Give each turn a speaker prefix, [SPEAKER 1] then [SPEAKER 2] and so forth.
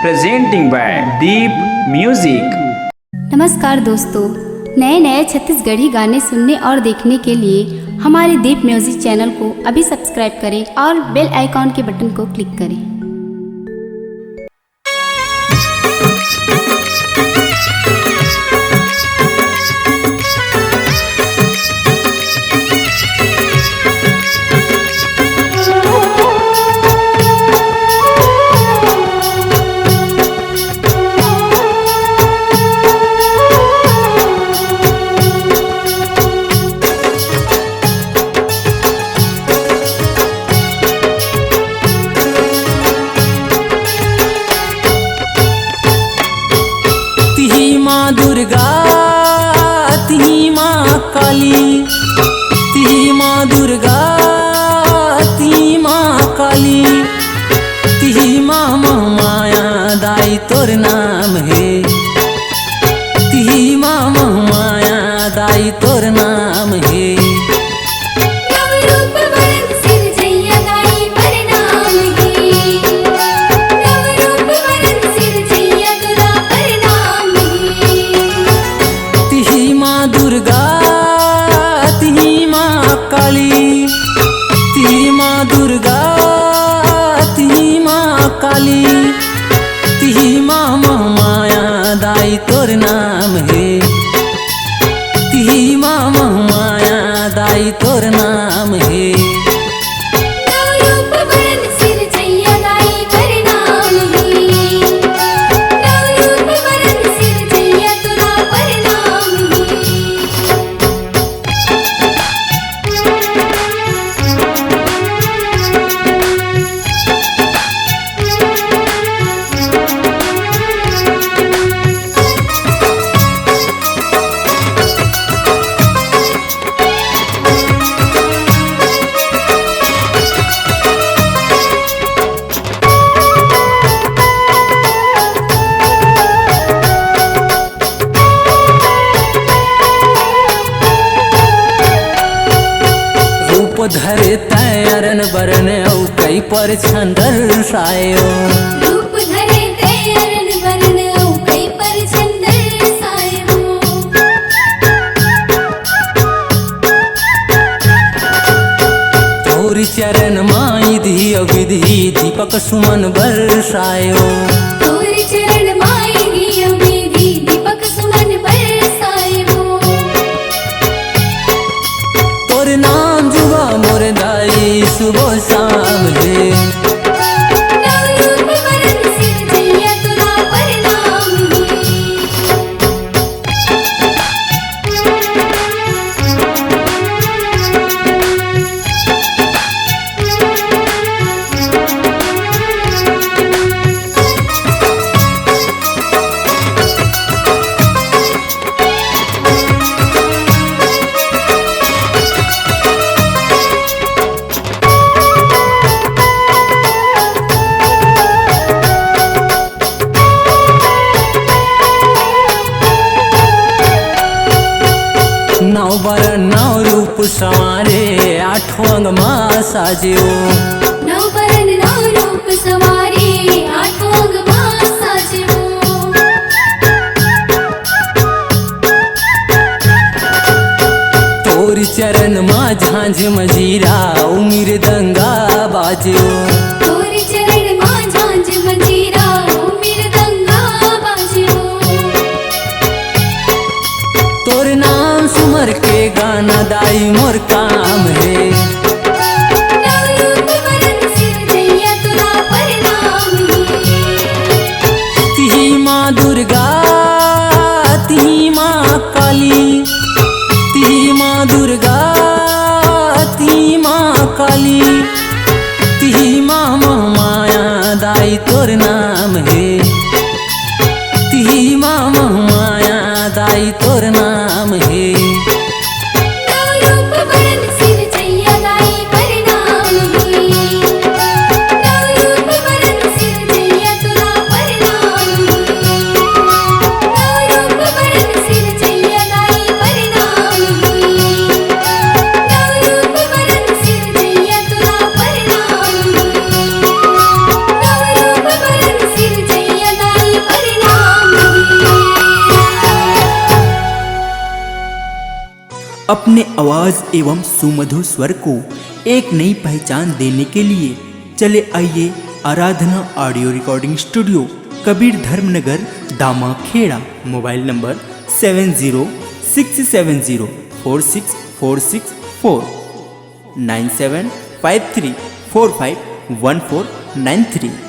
[SPEAKER 1] presenting by Deep Music।
[SPEAKER 2] नमस्कार दोस्तों, नए नए छत्तीसगढ़ी गाने सुनने और देखने के लिए हमारे दीप म्यूजिक चैनल को अभी सब्सक्राइब करें और बेल आइकॉन के बटन को क्लिक करें।
[SPEAKER 3] दुर्गा तिही माँ काली, तिही माँ दुर्गा तिही माँ काली, तिही माँ महामाया दाई तोर नाम है, तिही माँ महामाया दाई तोर नाम है। दुर्गा तिही माँ काली, तिही माँ दुर्गा तिही माँ काली, तिही माँ महामाया दाई तोर नाम है, तिही माँ महामाया दाई तोर नाम है। धरे तैरन बरन औ कई पर छंदर सायो,
[SPEAKER 4] रूप धरे तैरन बरन औ कई पर छंदर सायो।
[SPEAKER 3] तोर चरण माई धी विधि दीपक सुमन बरसायो,
[SPEAKER 4] तोर चरण माई धी विधि दीपक सुमन बरसायो।
[SPEAKER 3] तोर नाम जुआ मोर दाई सुबह शाम है,
[SPEAKER 4] नवरूप बरन सिर जैया तुरा प्रणाम है।
[SPEAKER 3] नौ बर नौ रूप संवारे आठों अंग माँ साजियो,
[SPEAKER 4] नौ बरन नौ रूप संवारे आठों अंग माँ साजियो।
[SPEAKER 3] तोर चरण माँ झांझ मजीरा उमिर दंगा बाजियो,
[SPEAKER 4] तोर चरण माँ झांझ मंजीरा उमिर दंगा बाजियो।
[SPEAKER 3] तोर नाम सुमर के गाना दाई मोर काम है,
[SPEAKER 4] नवरूप बरन सिर जैया तुरा प्रणाम है।
[SPEAKER 3] तिही माँ दुर्गा तिही माँ काली, तिही माँ दुर्गा तिही माँ काली, तिही माँ महामाया दाई तोर नाम है, तिही माँ महामाया दाई तोर नाम है।
[SPEAKER 4] नवरूप बरन सिर जैया दाई प्रणाम है, नवरूप बरन सिर जैया तुरा प्रणाम है। नवरूप बरन सिर जैया दाई प्रणाम है, नवरूप बरन सिर जैया तुरा प्रणाम है। नवरूप बरन सिर जैया
[SPEAKER 5] अपने आवाज़ एवं सुमधुर स्वर को एक नई पहचान देने के लिए चले आइए Aradhana audio recording studio, Kabir Dharmnagar, Damakheda. Mobile number 7067046464 9753451493।